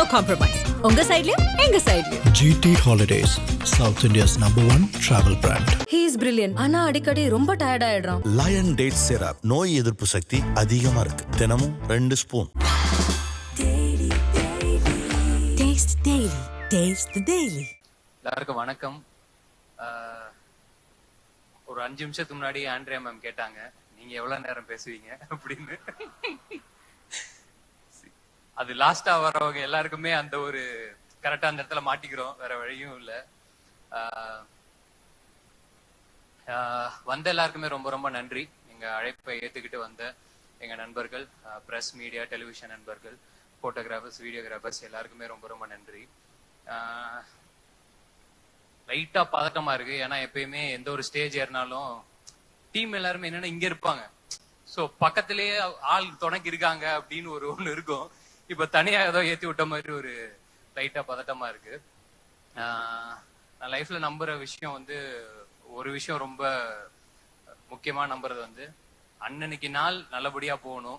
No compromise. உங்க சைடுலயும் எங்க சைடுலயும். GT Holidays, South India's #1 travel brand. He is brilliant. ஆனா அடிக்கடி ரொம்ப டயர்ட் ஆயிடுறான். லயன் டேட் சிரப் நோய் எதிர்ப்பு சக்தி அதிகமா இருக்கு. தினமும் 2 spoon. Taste Daily. Taste the Daily. எல்லாருக்கும் வணக்கம். ஒரு 5 நிமிஷத்துக்கு முன்னாடி ஆண்ட்ரியா மேம் கேட்டாங்க, நீங்க எவ்வளவு நேரம் பேசுவீங்க அப்படின்னு. அது லாஸ்டா வரவங்க எல்லாருக்குமே அந்த ஒரு கரெக்டா அந்த இடத்துல மாட்டிக்கிறோம், வேற வழியும் இல்ல. வந்த எல்லாருக்குமே ரொம்ப ரொம்ப நன்றி. எங்க அழைப்பை ஏத்துக்கிட்டு வந்த எங்க நண்பர்கள், பிரஸ், மீடியா, டெலிவிஷன் நண்பர்கள், போட்டோகிராஃபர்ஸ், வீடியோகிராஃபர்ஸ் எல்லாருக்குமே ரொம்ப ரொம்ப நன்றி. லைட்டா பதட்டமா இருக்கு. ஏன்னா எப்பயுமே எந்த ஒரு ஸ்டேஜ் ஏறினாலும் டீம் எல்லாருமே என்னன்னா இங்க இருப்பாங்க, சோ பக்கத்திலேயே ஆள் துணைக்கு இருக்காங்க அப்படின்னு ஒண்ணு இருக்கும். இப்ப தனியா ஏதோ ஏத்தி விட்ட மாதிரி ஒரு லைட்டா பதட்டமா இருக்கு. நான் லைஃப்ல நம்புற விஷயம் வந்து ஒரு விஷயம் ரொம்ப முக்கியமா நம்புறது வந்து, அன்னன்னைக்கு நாள் நல்லபடியா போகணும்,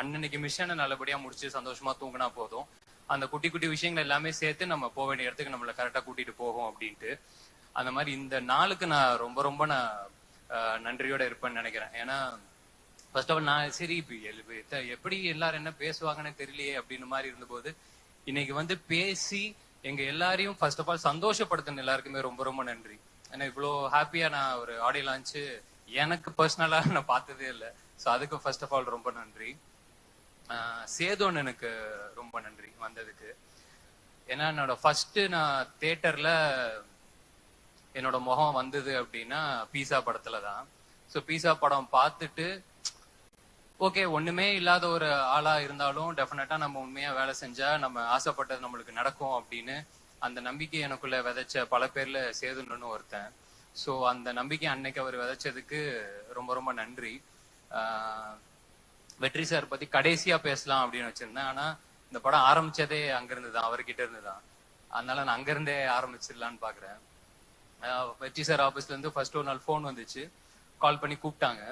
அன்னன்னைக்கு மிஷனை நல்லபடியா முடிச்சு சந்தோஷமா தூங்கினா போதும். அந்த குட்டி குட்டி விஷயங்கள் எல்லாமே சேர்த்து நம்ம போக வேண்டிய இடத்துக்கு நம்மளை கரெக்டா கூட்டிட்டு போகும் அப்படின்ட்டு. அந்த மாதிரி இந்த நாளுக்கு நான் ரொம்ப ரொம்ப நன்றியோட இருப்பேன்னு நினைக்கிறேன். ஏன்னா ஃபர்ஸ்ட் ஆஃப் ஆல் நான் சரி எப்படி எல்லாரும் என்ன பேசுவாங்கன்னு தெரியலையே அப்படின்னு மாதிரி இருந்தபோது, இன்னைக்கு வந்து பேசி எங்க எல்லாரையும் ஃபர்ஸ்ட் ஆஃப் ஆல் சந்தோஷப்படுத்தின எல்லாருக்குமே ரொம்ப ரொம்ப நன்றி. ஏன்னா இவ்வளோ ஹாப்பியா நான் ஒரு ஆடியோ லான்ச்சு எனக்கு பர்சனலா நான் பார்த்ததே இல்லை. ஸோ அதுக்கு ஃபர்ஸ்ட் ஆஃப் ஆல் ரொம்ப நன்றி. சேதோன்னு எனக்கு ரொம்ப நன்றி வந்ததுக்கு. ஏன்னா என்னோட ஃபர்ஸ்ட் நான் தியேட்டர்ல என்னோட முகம் வந்தது அப்படின்னா பீஸா படத்துல தான். ஸோ பீஸா படம் பார்த்துட்டு ஓகே, ஒண்ணுமே இல்லாத ஒரு ஆளா இருந்தாலும் டெஃபினட்டா நம்ம உண்மையா வேலை செஞ்சா நம்ம ஆசைப்பட்டது நம்மளுக்கு நடக்கும் அப்படின்னு அந்த நம்பிக்கை எனக்குள்ள விதைச்ச பல பேர்ல சேதுன்னு ஒருத்தன். ஸோ அந்த நம்பிக்கை அன்னைக்கு அவர் விதைச்சதுக்கு ரொம்ப ரொம்ப நன்றி. வெற்றி சார் பத்தி கடைசியா பேசலாம் அப்படின்னு வச்சிருந்தேன். ஆனா இந்த படம் ஆரம்பிச்சதே அங்கிருந்து தான், அவர்கிட்ட இருந்து தான். அதனால நான் அங்கிருந்தே ஆரம்பிச்சிடலான்னு பாக்குறேன். வெற்றி சார் ஆபீஸ்ல இருந்து ஃபர்ஸ்ட் ஒரு நாள் போன் வந்துச்சு, கால் பண்ணி கூப்பிட்டாங்க.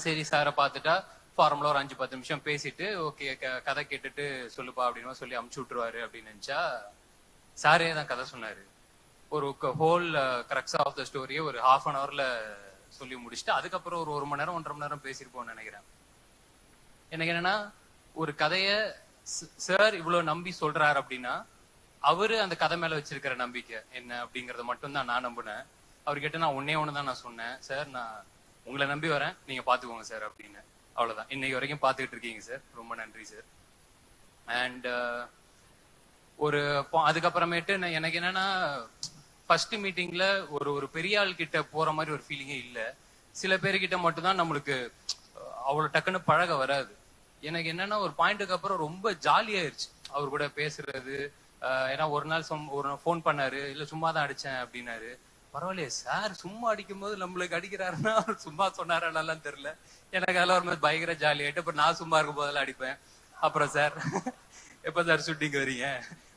சரி சாரை பார்த்துட்டா ஃபார்முலா ஒரு 5-10 நிமிஷம் பேசிட்டு ஓகே கதை கேட்டுட்டு சொல்லுப்பா அப்படின்னு சொல்லி அமுச்சு விட்டுருவாரு அப்படின்னு நினைச்சா, சாரே தான் கதை சொன்னாரு. ஒரு ஹோல் கிரக்ஸ் ஆஃப் த ஸ்டோரியை ஒரு ½ அன் ஹவர்ல சொல்லி முடிச்சுட்டு அதுக்கப்புறம் ஒரு 1 மணி நேரம் 1.5 மணி நேரம் பேசிருப்போம்னு நினைக்கிறேன். எனக்கு என்னன்னா, ஒரு கதைய சார் இவ்வளவு நம்பி சொல்றாரு அப்படின்னா அவரு அந்த கதை மேல வச்சிருக்கிற நம்பிக்கை என்ன அப்படிங்கறத மட்டும் தான் நான் நம்பினேன். அவர்கிட்ட நான் ஒன்னே ஒண்ணுதான் நான் சொன்னேன், சார் நான் உங்களை நம்பி வரேன், நீங்க பாத்துக்கோங்க சார் அப்படின்னு. அவ்வளவுதான். இன்னைக்கு வரைக்கும் பாத்துக்கிட்டு இருக்கீங்க சார், ரொம்ப நன்றி சார். அண்ட் அதுக்கப்புறமேட்டு எனக்கு என்னன்னா, ஃபர்ஸ்ட் மீட்டிங்ல ஒரு பெரிய ஆள் கிட்ட போற மாதிரி ஒரு ஃபீலிங்கே இல்ல. சில பேர்கிட்ட மட்டும்தான் நம்மளுக்கு அவ்வளவு டக்குன்னு பழக வராது. எனக்கு என்னன்னா ஒரு பாயிண்ட்டுக்கு அப்புறம் ரொம்ப ஜாலியாயிருச்சு அவர் கூட பேசுறது. ஏன்னா ஒரு நாள் போன் பண்ணாரு, இல்ல சும்மா தான் அடிச்சேன் அப்படின்னாரு. பரவாயில்லையே சார் சும்மா அடிக்கும் போது நம்மளுக்கு அடிக்கிறாருன்னா சும்மா சொன்னாரான்னு தெரியல. எனக்கு அதெல்லாம் ஒரு மாதிரி பயங்கர ஜாலி ஆயிட்டு. அப்புறம் நான் சும்மா இருக்கும் போதெல்லாம் அடிப்பேன். அப்புறம் சார் எப்ப சார் ஷூட்டிங் வரீங்க,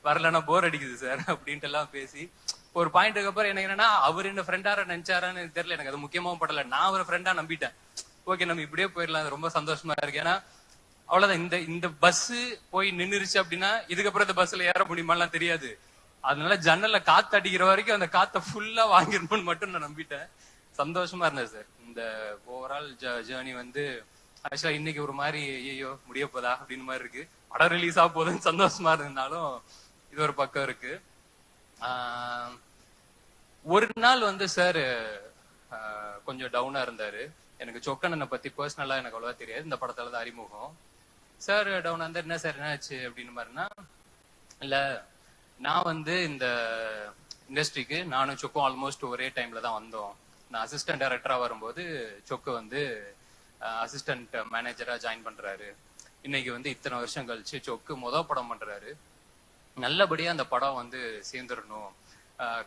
வரலன்னா போர் அடிக்குது சார் அப்படின்ட்டு எல்லாம் பேசி ஒரு பாயிண்ட்டுக்கு அப்புறம் எனக்கு என்னன்னா, அவர் என்ன ஃப்ரெண்டார நினைச்சாரான்னு தெரியல. எனக்கு அது முக்கியமாவும் படல, நான் ஒரு ஃப்ரெண்டா நம்பிட்டேன். ஓகே நம்ம இப்படியே போயிடலாம், ரொம்ப சந்தோஷமா இருக்கு. ஏன்னா அவ்வளவுதான், இந்த பஸ் போய் நின்னுருச்சு அப்படின்னா இதுக்கப்புறம் இந்த பஸ்ல ஏற முடியுமாலாம் தெரியாது. அதனால ஜன்னல்ல காத்து அடிக்கிற வரைக்கும் அந்த காத்த ஃபுல்லா வாங்கிடணும்னு மட்டும் நான் நம்பிட்டேன். சந்தோஷமா இருந்தேன் சார். இந்த ஓவரால் ஜேர்னி வந்து ஆக்சுவலா இன்னைக்கு ஒரு மாதிரி ஐயோ முடிய போதா அப்படின்னு மாதிரி இருக்கு. படம் ரிலீஸ் ஆக போதுன்னு சந்தோஷமா இருந்தாலும் இது ஒரு பக்கம் இருக்கு. ஒரு நாள் வந்து சார் கொஞ்சம் டவுனா இருந்தாரு. எனக்கு சொக்கண்ணனை பத்தி பர்சனலா எனக்கு அவ்வளவா தெரியாது, இந்த படத்துலதான் அறிமுகம். சார் டவுனா இருந்தா என்ன சார் என்னாச்சு அப்படின்னு மாதிரினா, இல்ல நான் வந்து இந்த இண்டஸ்ட்ரிக்கு நானும் சொக்கும் ஆல்மோஸ்ட் ஒரே டைம்ல தான் வந்தோம். நான் அசிஸ்டன்ட் டைரக்டரா வரும்போது சொக்கு வந்து அசிஸ்டன்ட் மேனேஜரா ஜாயின் பண்றாரு. இன்னைக்கு வந்து இத்தனை வருஷம் கழிச்சு சொக்கு படம் பண்றாரு. நல்லபடியா அந்த படம் வந்து சேர்ந்துடணும்,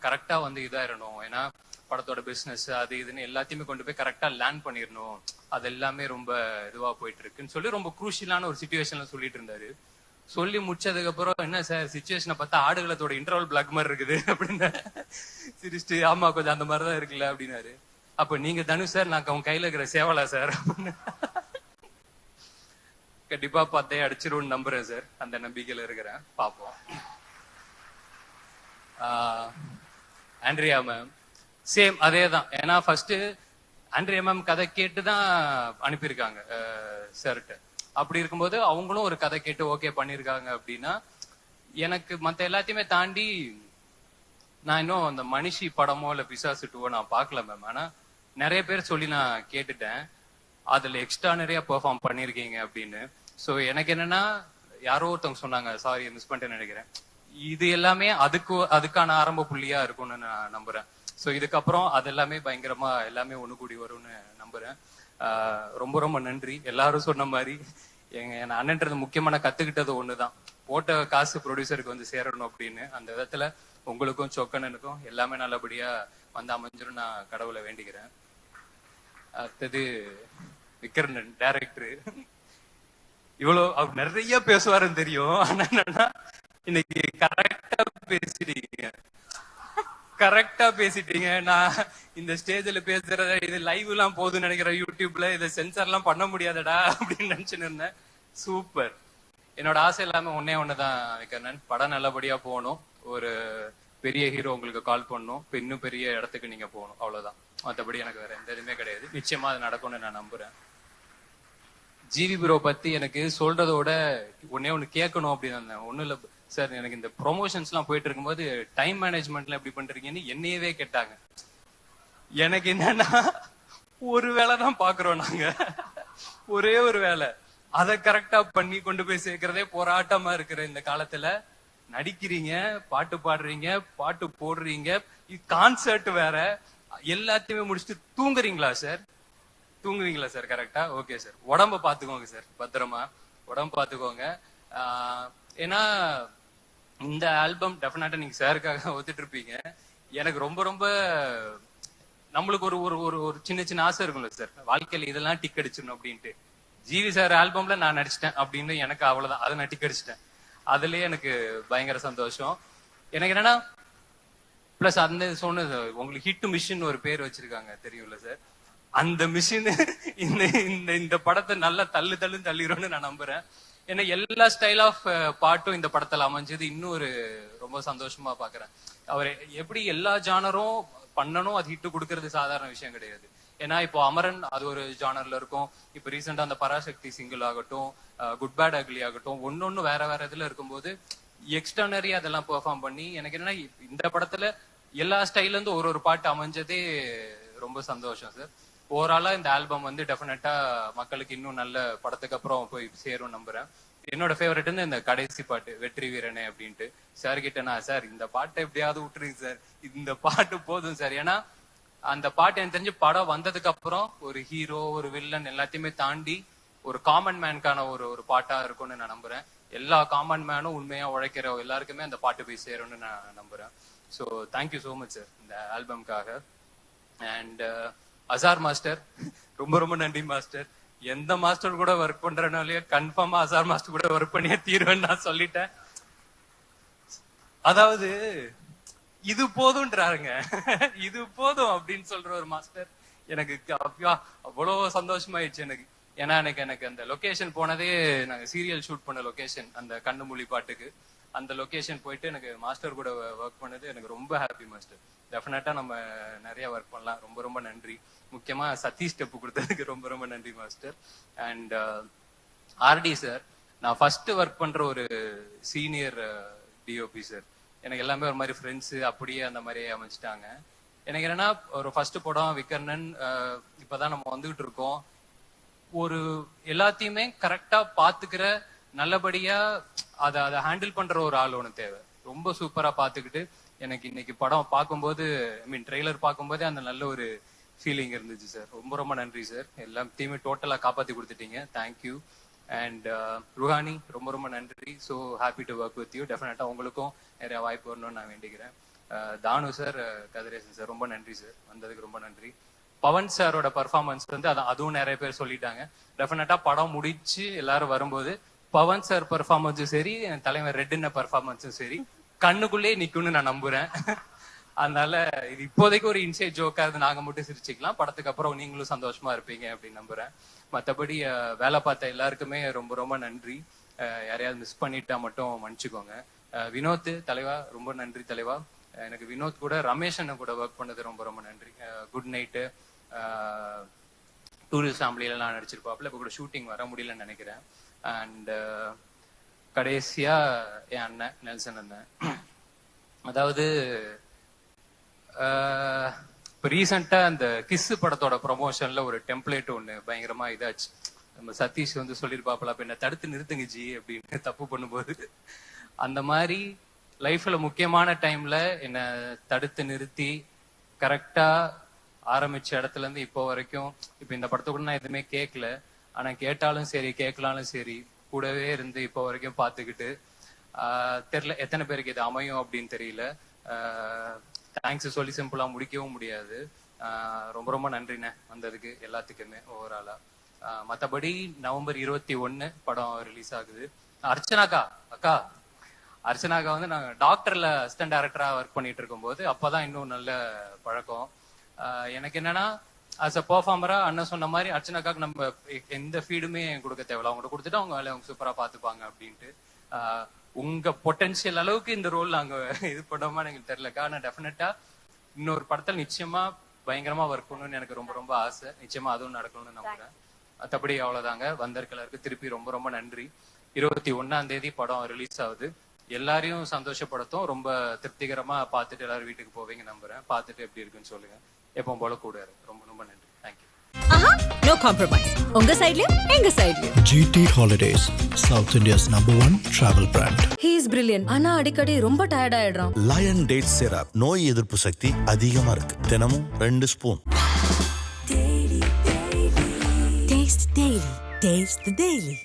கரெக்டா வந்து இதாயிரணும். ஏன்னா படத்தோட பிசினஸ் அது இதுன்னு எல்லாத்தையுமே கொண்டு போய் கரெக்டா லேண்ட் பண்ணிடணும். அது எல்லாமே ரொம்ப இதுவா போயிட்டு இருக்குன்னு சொல்லி ரொம்ப குரூஷியலான ஒரு சிச்சுவேஷன்ல சொல்லிட்டு இருந்தாரு. சொல்லி முடிச்சதுக்கு அப்புறம் என்ன சார் சிச்சுவேஷனை பார்த்தா ஆடுகளத்தோட இன்டர்வல் பிளாக் மாதிரி இருக்குது அப்படின்னு சிரிச்சுட்டு, ஆமா கொஞ்சம் அந்த மாதிரிதான் இருக்குல்ல அப்படின்னாரு. அப்ப நீங்க தனு சார், நான் உங்க கையில இருக்கிற சேவலா சார் அப்படின்னு கண்டிப்பா 10 அடிச்சிரும்னு நம்புறேன் சார். அந்த நம்பிக்கையில இருக்கிறேன், பாப்போம். ஆண்ட்ரியா மேம் சேம் அதே தான். ஏன்னா ஃபர்ஸ்ட் ஆண்ட்ரியா மேம் கதை கேட்டுதான் அனுப்பியிருக்காங்க சார்கிட்ட. அப்படி இருக்கும்போது அவங்களும் ஒரு கதை கேட்டு ஓகே பண்ணிருக்காங்க அப்படின்னா, எனக்கு மத்த எல்லாத்தையுமே தாண்டி நான் இன்னும் அந்த மனிஷி படமோ இல்ல பிசாசு 2 நான் பார்க்கல மேம். ஆனா நிறைய பேர் சொல்லி நான் கேட்டுட்டேன், அதுல எக்ஸ்ட்ரானரியா பெர்ஃபார்ம் பண்ணிருக்கீங்க அப்படின்னு. சோ எனக்கு என்னன்னா, யாரோ ஒருத்தவங்க சொன்னாங்க, சாரி மிஸ் பண்ணிட்டேன்னு நினைக்கிறேன், இது எல்லாமே அதுக்கான ஆரம்ப புள்ளியா இருக்கும்னு நான் நம்புறேன். சோ இதுக்கப்புறம் அது எல்லாமே பயங்கரமா எல்லாமே ஒண்ணு கூடி வரும்னு நம்புறேன். ரொம்ப ரொம்ப நன்றி. எல்லாரும் சொன்ன மாதிரி என் அண்ணன்றது முக்கியமான கத்துக்கிட்டது ஒண்ணுதான், போட்ட காசு ப்ரொடியூசருக்கு வந்து சேரணும் அப்படின்னு. அந்த விதத்துல உங்களுக்கும் சொக்கனனுக்கும் எல்லாமே நல்லபடியா வந்து அமைஞ்சிரும் நான் கடவுளை வேண்டிக்கிறேன். அடுத்தது விக்ரமன் டைரக்டர். இவ்வளவு அவர் நிறைய பேசுவாருன்னு தெரியும், ஆனா என்னன்னா இன்னைக்கு கரெக்டா பேசிட்டீங்க. நான் இந்த ஸ்டேஜ்ல பேசுறத இது லைவ் எல்லாம் போகுதுன்னு நினைக்கிறேன், யூடியூப்ல இதை சென்சார் எல்லாம் பண்ண முடியாதடா அப்படின்னு நினைச்சுன்னு இருந்தேன். சூப்பர். என்னோட ஆசை எல்லாமே ஒண்ணுதான் விக்ரமன், படம் நல்லபடியா போகணும், ஒரு பெரிய ஹீரோ உங்களுக்கு கால் பண்ணணும், இன்னும் பெரிய இடத்துக்கு நீங்க போகணும், அவ்வளவுதான். மற்றபடி எனக்கு வேற எந்த இதுவுமே கிடையாது. நிச்சயமா அது நடக்கும்னு நான் நம்புறேன். ஜிவி ப்ரோ பத்தி எனக்கு சொல்றதோட ஒண்ணு கேட்கணும் அப்படின்னு ஒண்ணும் இல்ல சார். எனக்கு இந்த ப்ரொமோஷன்ஸ் எல்லாம் போயிட்டு இருக்கும்போது டைம் மேனேஜ்மெண்ட்ல எப்படி பண்றீங்கன்னு என்னையவே கேட்டாங்க. எனக்கு என்னன்னா, ஒரு வேலை தான் பாக்குறோம் நாங்க, ஒரே ஒரு வேலை, அதை கரெக்டா பண்ணி கொண்டு போய் சேர்க்கிறதே போராட்டமா இருக்கிற இந்த காலத்துல நடிக்கிறீங்க, பாட்டு பாடுறீங்க, பாட்டு போடுறீங்க, கான்சர்ட் வேற, எல்லாத்தையுமே முடிச்சுட்டு தூங்குறீங்களா சார்? தூங்குவீங்களா சார்? கரெக்டா? Okay sir. உடம்ப பாத்துக்கோங்க சார், பத்திரமா உடம்பு பாத்துக்கோங்க. ஏன்னா இந்த ஆல்பம் டெஃபினட்டா நீங்க சாருக்காக ஒத்துட்டு இருப்பீங்க. எனக்கு ரொம்ப ரொம்ப நம்மளுக்கு ஒரு ஒரு ஒரு சின்ன சின்ன ஆசை இருக்கும்ல சார், வாழ்க்கையில இதெல்லாம் டிக் அடிச்சிடணும் அப்படின்ட்டு. ஜிவி சார் ஆல்பம்ல நான் நடிச்சிட்டேன் அப்படின்னு எனக்கு அவ்வளவுதான், அதை நான் டிக் அடிச்சிட்டேன். அதுலயே எனக்கு பயங்கர சந்தோஷம். எனக்கு என்னன்னா, பிளஸ் அந்த சொன்னது உங்களுக்கு ஹிட் மிஷின் ஒரு பேர் வச்சிருக்காங்க தெரியும்ல சார், அந்த மிஷின் இந்த இந்த படத்தை நல்லா தள்ளிடும்னு நான் நம்புறேன். ஏன்னா எல்லா ஸ்டைல் ஆஃப் பாட்டும் இந்த படத்துல அமைஞ்சது இன்னும் ஒரு ரொம்ப சந்தோஷமா பாக்குறேன். அவர் எப்படி எல்லா ஜானரும் பண்ணணும், அது ஹிட் கொடுக்கறது சாதாரண விஷயம் கிடையாது. ஏன்னா இப்போ அமரன் அது ஒரு ஜானர்ல இருக்கும், இப்ப ரீசெண்டா அந்த பராசக்தி சிங்கிள் ஆகட்டும், குட் பேட் அக்லி ஆகட்டும், ஒன்னொன்னு வேற இதுல இருக்கும்போது எக்ஸ்டர்னரி அதெல்லாம் பெர்ஃபார்ம் பண்ணி, எனக்கு என்னன்னா இந்த படத்துல எல்லா ஸ்டைல இருந்து ஒரு பாட்டு அமைஞ்சதே ரொம்ப சந்தோஷம் சார். ஓவராலா இந்த ஆல்பம் வந்து டெஃபினட்டா மக்களுக்கு இன்னும் நல்ல படத்துக்கு அப்புறம் போய் சேரும் நம்புறேன். என்னோட ஃபேவரட் இந்த கடைசி பாட்டு வெற்றி வீரனே அப்படின்ட்டு. சார் கிட்ட நான், சார் இந்த பாட்டை எப்படியாவது விட்டுருங்க சார், இந்த பாட்டு போதும் சார். ஏன்னா அந்த பாட்டு எனக்கு தெரிஞ்சு படம் வந்ததுக்கு அப்புறம் ஒரு ஹீரோ ஒரு வில்லன் எல்லாத்தையுமே தாண்டி ஒரு காமன் மேனுக்கான ஒரு பாட்டா இருக்கும்னு நான் நம்புறேன். எல்லா காமன் மேனும் உண்மையா உழைக்கிற எல்லாருக்குமே அந்த பாட்டு போய் சேரும்னு நான் நம்புறேன். So thank you so much sir இந்த ஆல்பம்காக. அண்ட் அசார் மாஸ்டர், ரொம்ப ரொம்ப நன்றி மாஸ்டர். எந்த மாஸ்டர் கூட ஒர்க் பண்றனாலயே கன்ஃபார்மா அசார் மாஸ்டர் கூட ஒர்க் பண்ணியே தீர்வேன்னு நான் சொல்லிட்டேன். அதாவது இது போதும்ன்றாருங்க, இது போதும் அப்படின்னு சொல்ற ஒரு மாஸ்டர் எனக்கு அவ்வளவு சந்தோஷமாயிடுச்சு எனக்கு. ஏன்னா எனக்கு அந்த லொகேஷன் போனதே, நாங்க சீரியல் ஷூட் பண்ண லொகேஷன், அந்த கண்ணுமொழி பாட்டுக்கு அந்த லொகேஷன் போயிட்டு எனக்கு மாஸ்டர் கூட ஒர்க் பண்ணது எனக்கு ரொம்ப ஹாப்பி மாஸ்டர். டெஃபினட்டா நம்ம நிறைய ஒர்க் பண்ணலாம். ரொம்ப ரொம்ப நன்றி. முக்கியமா சதீஷ் ஸ்டெப் கொடுத்ததுக்கு ரொம்ப ரொம்ப நன்றி மாஸ்டர். அண்ட் ஆர்டி சார், நான் ஃபர்ஸ்ட் ஒர்க் பண்ற ஒரு சீனியர் டிஓபி சார். எனக்கு எல்லாமே ஒரு மாதிரி ஃப்ரெண்ட்ஸ் அப்படியே அந்த மாதிரியே அமைச்சிட்டாங்க. எனக்கு என்னன்னா, ஒரு ஃபர்ஸ்ட் படம் விக்ரமன், இப்பதான் நம்ம வந்துகிட்டு இருக்கோம், ஒரு எல்லாத்தையுமே கரெக்டா பாத்துக்கிற, நல்லபடியா அதை ஹேண்டில் பண்ற ஒரு ஆள் ஒண்ணு தேவை. ரொம்ப சூப்பரா பாத்துக்கிட்டு எனக்கு இன்னைக்கு படம் பார்க்கும்போது, ட்ரெய்லர் பார்க்கும்போதே அந்த நல்ல ஒரு ஃபீலிங் இருந்துச்சு சார். ரொம்ப ரொம்ப நன்றி சார், எல்லாத்தையுமே டோட்டலா காப்பாத்தி கொடுத்துட்டீங்க. தேங்க்யூ. அண்ட் ருஹானி, ரொம்ப ரொம்ப நன்றி. So happy to work with you. டெஃபினட்டா உங்களுக்கும் நிறைய வாய்ப்பு வரணும்னு நான் வேண்டிக்கிறேன். தானு சார், கதிரேசன் சார், ரொம்ப நன்றி சார், வந்ததுக்கு ரொம்ப நன்றி. பவன் சாரோட பர்ஃபார்மன்ஸ் வந்து அதுவும் நிறைய பேர் சொல்லிட்டாங்க. டெஃபினட்டா படம் முடிச்சு எல்லாரும் வரும்போது பவன் சார் பர்ஃபார்மன்ஸும் சரி, தலைவர் ரெட்டின பர்ஃபார்மன்ஸும் சரி கண்ணுக்குள்ளே நிக்கும்னு நான் நம்புறேன். அதனால இது இப்போதைக்கு ஒரு இன்சைட் ஜோக்கா இருந்து நாங்க மட்டும் சிரிச்சுக்கலாம். படத்துக்கு அப்புறம் நீங்களும் சந்தோஷமா இருப்பீங்க அப்படின்னு நம்புறேன். மற்றபடி வேலை பார்த்த எல்லாருக்குமே ரொம்ப ரொம்ப நன்றி. யாரையாவது மிஸ் பண்ணிட்டா மட்டும் மன்னிச்சுக்கோங்க. வினோத் தலைவா ரொம்ப நன்றி தலைவா. எனக்கு வினோத் கூட ரமேஷ் அண்ணன் கூட ஒர்க் பண்ணது ரொம்ப ரொம்ப நன்றி. குட் நைட்டு, டூரிஸ்ட் ஃபேமிலியில நான் நடிச்சிருப்பாப்புல. இப்போ கூட ஷூட்டிங் வர முடியலன்னு நினைக்கிறேன். அண்ட் கடைசியா என் அண்ணன் நெல்சன் அண்ணன். அதாவது இப்போ ரீசெண்டா அந்த கிஸ் படத்தோட ப்ரொமோஷன்ல ஒரு டெம்ப்ளேட் ஒண்ணு பயங்கரமா இதாச்சு. நம்ம சதீஷ் வந்து சொல்லியிருப்பாப்பல, அப்ப என்ன தடுத்து நிறுத்துங்க ஜி அப்படின்னு தப்பு பண்ணும்போது. அந்த மாதிரி லைஃப்ல முக்கியமான டைம்ல என்ன தடுத்து நிறுத்தி கரெக்டா ஆரம்பிச்ச இடத்துல இருந்து இப்போ வரைக்கும், இப்ப இந்த படத்தை கூட நான் எதுவுமே கேட்கல, ஆனா கேட்டாலும் சரி கேட்கலாலும் சரி கூடவே இருந்து இப்போ வரைக்கும் பாத்துக்கிட்டு, தெரியல எத்தனை பேருக்கு இது அமையும் அப்படின்னு தெரியல. தேங்க்ஸ் சொல்லி சிம்பிளா முடிக்கவும் முடியாது. ரொம்ப ரொம்ப நன்றிண்ணே வந்ததுக்கு எல்லாத்துக்குமே ஓவராலா. மற்றபடி நவம்பர் 21 படம் ரிலீஸ் ஆகுது. அர்ச்சனாக்கா அர்ச்சனாக்கா வந்து நாங்க டாக்டர்ல அசிஸ்டன்ட் டைரக்டரா ஒர்க் பண்ணிட்டு இருக்கும் போது அப்பதான் இன்னும் நல்ல பழக்கம். எனக்கு என்னன்னா அஸ் அ பெர்ஃபார்மரா அண்ணன் சொன்ன மாதிரி அர்ச்சனாக்காக்கு நம்ம எந்த ஃபீடுமே கொடுக்க தேவையில்ல, அவங்க கொடுத்துட்டு அவங்க வேலையை அவங்க சூப்பரா பாத்துப்பாங்க அப்படின்ட்டு. உங்க பொட்டன்ஷியல் அளவுக்கு இந்த ரோல் நாங்க இது பண்ணோமா எனக்கு தெரியலக்கா. ஆனா டெஃபினட்டா இன்னொரு படத்துல நிச்சயமா பயங்கரமா ஒர்க் பண்ணணும்னு எனக்கு ரொம்ப ரொம்ப ஆசை. நிச்சயமா அதுவும் நடக்கணும்னு நம்புறேன். மற்றபடி அவ்வளவுதாங்க. வந்திருக்கலருக்கு திருப்பி ரொம்ப ரொம்ப நன்றி. 21ஆம் தேதி படம் ரிலீஸ் ஆகுது. எல்லாரையும் சந்தோஷப்படுத்தும். ரொம்ப திருப்திகரமா பார்த்துட்டு எல்லாரும் வீட்டுக்கு போவீங்க நம்புறேன். பார்த்துட்டு எப்படி இருக்குன்னு சொல்லுங்க. எப்பவும் போல கூட இருக்கு. ரொம்ப ரொம்ப நன்றி. தேங்க்யூ. No compromise. உங்க சைடுலயும் எங்க சைடுலயும். GT Holidays, South India's #1 travel brand. He is brilliant. ஆனா அடிக்கடி ரொம்ப டயர்ட் ஆயிடுறான். லயன் டேட் சிரப் நோய் எதிர்ப்பு சக்தி அதிகமா இருக்கு. தினமும் 2 spoon. Taste the Daily. Taste the Daily.